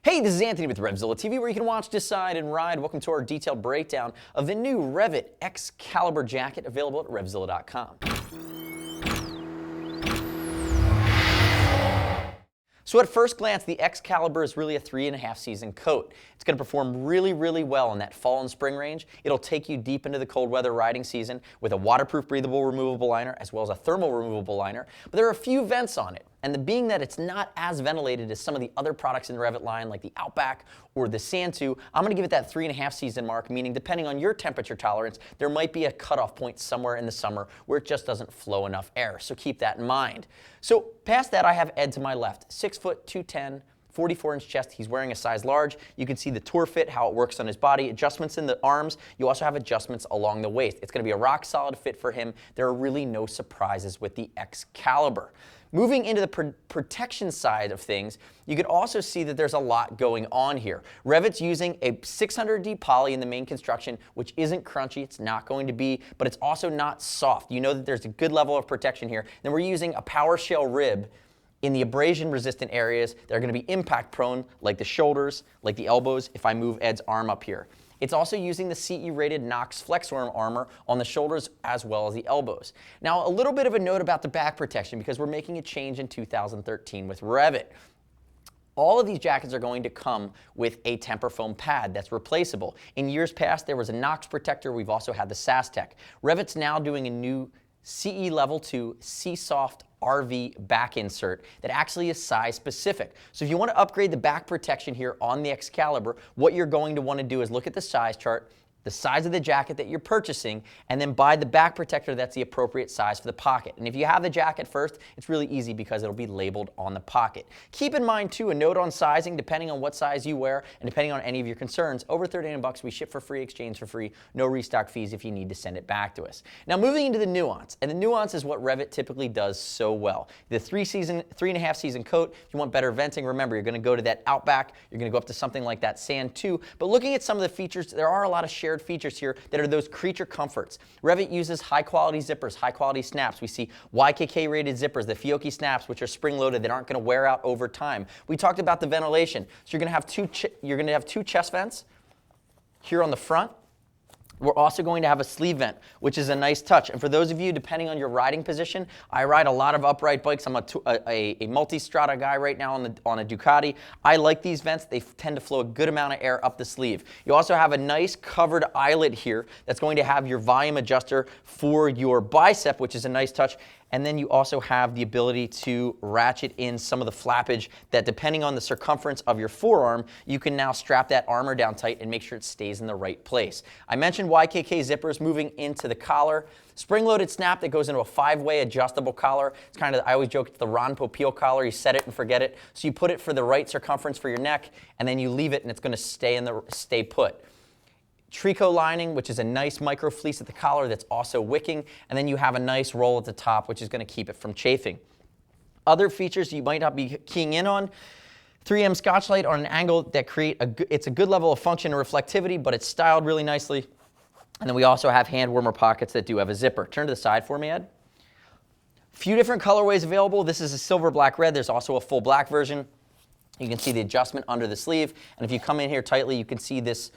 Hey, this is Anthony with RevZilla TV, where you can watch, decide, and ride. Welcome to our detailed breakdown of the new REV'IT Excalibur Jacket, available at RevZilla.com. So at first glance, the Excalibur is really a 3.5 season coat. It's going to perform really well in that fall and spring range. It'll take you deep into the cold weather riding season with a waterproof, breathable, removable liner, as well as a thermal removable liner. But there are a few vents on it. And being that it's not as ventilated as some of the other products in the REV'IT line, like the Outback or the Santu, I'm going to give it that 3.5 season mark, meaning depending on your temperature tolerance, there might be a cutoff point somewhere in the summer where it just doesn't flow enough air. So keep that in mind. So past that, I have Ed to my left, 6 foot 210. 44-inch chest. He's wearing a size large. You can see the tour fit, how it works on his body, adjustments in the arms. You also have adjustments along the waist. It's going to be a rock solid fit for him. There are really no surprises with the Excalibur. Moving into the protection side of things, you can also see that there's a lot going on here. REV'IT's using a 600D poly in the main construction, which isn't crunchy. It's not going to be, but it's also not soft. You know that there's a good level of protection here. Then we're using a power shell rib in the abrasion-resistant areas that are going to be impact-prone, like the shoulders, like the elbows, if I move Ed's arm up here. It's also using the CE-rated Knox Flexiform armor on the shoulders as well as the elbows. Now, a little bit of a note about the back protection, because we're making a change in 2013 with REV'IT. All of these jackets are going to come with a temper foam pad that's replaceable. In years past, there was a Knox protector. We've also had the SASTEC. REV'IT's now doing a new CE Level 2 Seesoft RV back insert that actually is size specific. So if you want to upgrade the back protection here on the Excalibur, what you're going to want to do is look at the size chart, the size of the jacket that you're purchasing, and then buy the back protector that's the appropriate size for the pocket. And if you have the jacket first, it's really easy because it'll be labeled on the pocket. Keep in mind too, a note on sizing, depending on what size you wear and depending on any of your concerns, over $39 we ship for free, exchange for free, no restock fees if you need to send it back to us. Now moving into the Nuance, and the Nuance is what REV'IT typically does so well. The 3.5 season coat, if you want better venting, remember you're going to go to that Outback, you're going to go up to something like that Santu, but looking at some of the features, there are a lot of shared features here that are those creature comforts. REV'IT uses high quality zippers, high quality snaps. We see YKK rated zippers, the Fiocchi snaps, which are spring loaded that aren't going to wear out over time. We talked about the ventilation. So you're going to have two chest vents here on the front. We're also going to have a sleeve vent, which is a nice touch. And for those of you, depending on your riding position, I ride a lot of upright bikes. I'm a multi-strata guy right now on a Ducati. I like these vents. They tend to flow a good amount of air up the sleeve. You also have a nice covered eyelet here that's going to have your volume adjuster for your bicep, which is a nice touch. And then you also have the ability to ratchet in some of the flappage that, depending on the circumference of your forearm, you can now strap that armor down tight and make sure it stays in the right place. I mentioned YKK zippers moving into the collar. Spring-loaded snap that goes into a 5-way adjustable collar. It's kind of, I always joke, it's the Ron Popeil collar. You set it and forget it. So you put it for the right circumference for your neck, and then you leave it, and it's going to stay put. Tricot lining, which is a nice micro fleece at the collar that's also wicking, and then you have a nice roll at the top, which is going to keep it from chafing. Other features you might not be keying in on: 3M Scotchlite on an angle that it's a good level of function and reflectivity, but it's styled really nicely. And then we also have hand warmer pockets that do have a zipper. Turn to the side for me, Ed. Few different colorways available. This is a silver, black, red. There's also a full black version. You can see the adjustment under the sleeve, and if you come in here tightly, you can see this,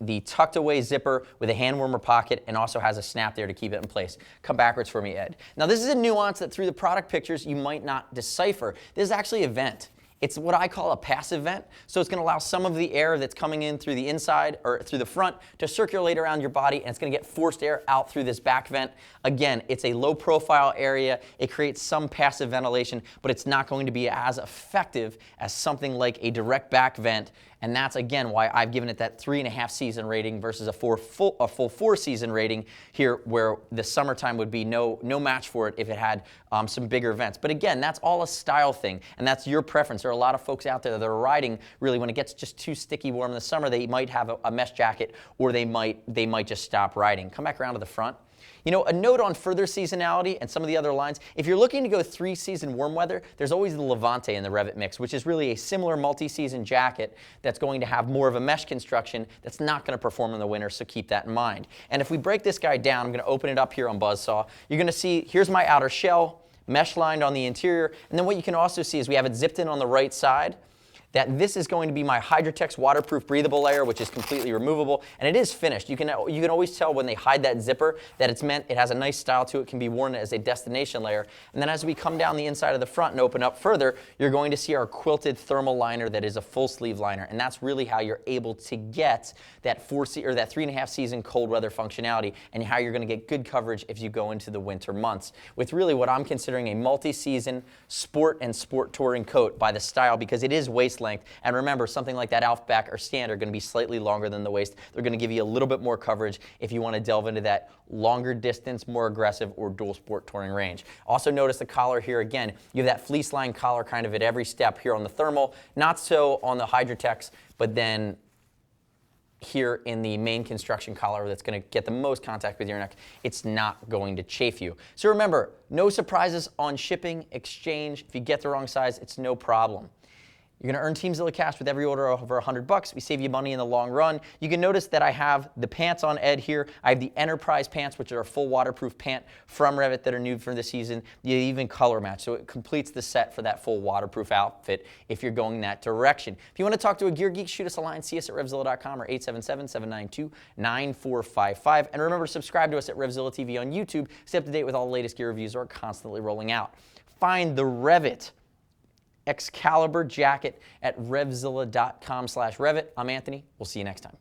the tucked away zipper with a hand warmer pocket, and also has a snap there to keep it in place. Come backwards for me, Ed. Now this is a nuance that through the product pictures you might not decipher. This is actually a vent. It's what I call a passive vent, so it's going to allow some of the air that's coming in through the inside or through the front to circulate around your body, and it's going to get forced air out through this back vent. Again, it's a low profile area. It creates some passive ventilation, but it's not going to be as effective as something like a direct back vent, and that's again why I've given it that 3.5 season rating versus a full 4 season rating here, where the summertime would be no match for it if it had some bigger vents. But again, that's all a style thing, and that's your preference. There are a lot of folks out there that are riding, really, when it gets just too sticky warm in the summer, they might have a mesh jacket, or they might just stop riding. Come back around to the front. You know, a note on further seasonality and some of the other lines, if you're looking to go 3-season warm weather, there's always the Levante in the REV'IT mix, which is really a similar multi-season jacket that's going to have more of a mesh construction that's not going to perform in the winter, so keep that in mind. And if we break this guy down, I'm going to open it up here on Buzzsaw. You're going to see, here's my outer shell, mesh lined on the interior, and then what you can also see is we have it zipped in on the right side. that this is going to be my Hydrotex waterproof breathable layer, which is completely removable, and it is finished. You can always tell when they hide that zipper that it's meant, it has a nice style to it, can be worn as a destination layer. And then as we come down the inside of the front and open up further, you're going to see our quilted thermal liner that is a full sleeve liner, and that's really how you're able to get that 3.5 season cold weather functionality, and how you're going to get good coverage if you go into the winter months with really what I'm considering a multi-season sport and sport touring coat by the style, because it is waist length. And remember, something like that Outback or Stand are going to be slightly longer than the waist. They're going to give you a little bit more coverage if you want to delve into that longer distance, more aggressive, or dual sport touring range. Also notice the collar here again. You have that fleece line collar kind of at every step here on the thermal, not so on the Hydrotex, but then here in the main construction collar that's going to get the most contact with your neck, it's not going to chafe you. So remember, no surprises on shipping, exchange. If you get the wrong size, it's no problem. You're going to earn TeamZilla cash with every order over $100. We save you money in the long run. You can notice that I have the pants on Ed here. I have the Enterprise pants, which are a full waterproof pant from REV'IT that are new for this season. You even color match, so it completes the set for that full waterproof outfit if you're going that direction. If you want to talk to a gear geek, shoot us a line. See us at RevZilla.com or 877-792-9455. And remember to subscribe to us at RevZilla TV on YouTube. Stay up to date with all the latest gear reviews that are constantly rolling out. Find the REV'IT Excalibur Jacket at RevZilla.com/Rev'IT. I'm Anthony. We'll see you next time.